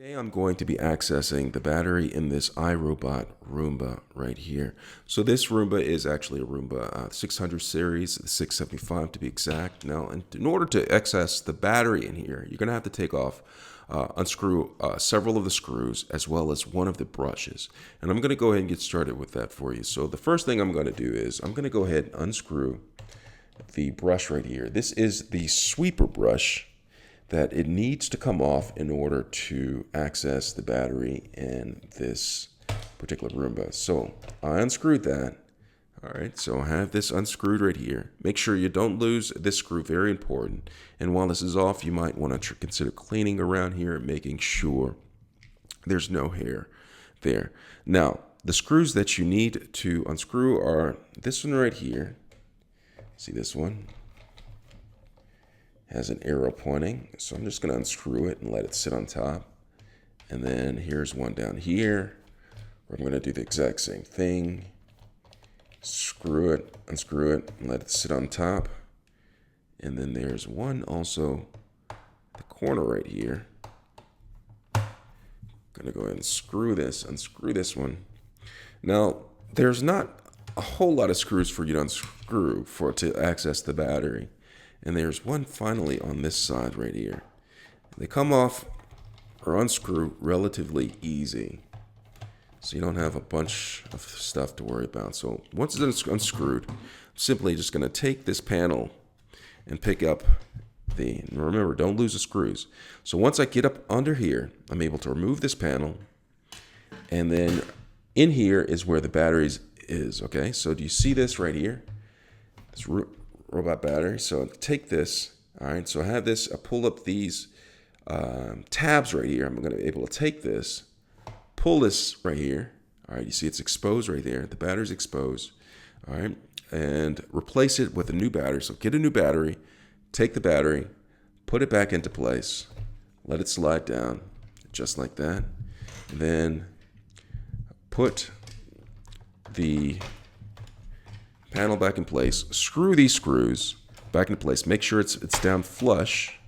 Today I'm going to be accessing the battery in this iRobot Roomba right here. So this Roomba is actually a Roomba 600 series, 675 to be exact. Now, in order to access the battery in here, you're going to have to take off, unscrew several of the screws as well as one of the brushes. And I'm going to go ahead and get started with that for you. So the first thing I'm going to do is I'm going to go ahead and unscrew the brush right here. This is the sweeper brush that it needs to come off in order to access the battery in this particular Roomba. So I unscrewed that. All right, so I have this unscrewed right here. Make sure you don't lose this screw, very important. And while this is off, you might want to consider cleaning around here, making sure there's no hair there. Now, the screws that you need to unscrew are this one right here. See this one? Has an arrow pointing, so I'm just going to unscrew it and let it sit on top. And then here's one down here. We're going to do the exact same thing. Screw it, unscrew it, and let it sit on top. And then there's one also, the corner right here. Going to go ahead and unscrew this one. Now, there's not a whole lot of screws for you to unscrew to access the battery. And there's one finally on this side right here. They come off or unscrew relatively easy. So you don't have a bunch of stuff to worry about. So once it's unscrewed, I'm simply just going to take this panel and pick up and remember, don't lose the screws. So once I get up under here, I'm able to remove this panel. And then in here is where the batteries is, okay? So do you see this right here? This robot battery. So take this. All right. So I have this. I pull up these tabs right here. I'm going to be able to take this, pull this right here. All right. You see it's exposed right there. The battery's exposed. All right. And replace it with a new battery. So get a new battery, take the battery, put it back into place, let it slide down just like that. And then put the panel back in place, screw these screws back into place, make sure it's down flush.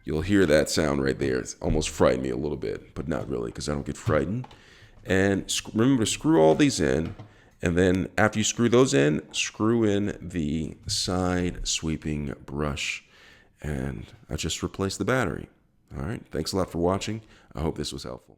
You'll hear that sound right there. It's almost frightened me a little bit, but not really because I don't get frightened. And remember to screw all these in, and then after you screw those in, screw in the side sweeping brush, and I just replaced the battery. All right, thanks a lot for watching. I hope this was helpful.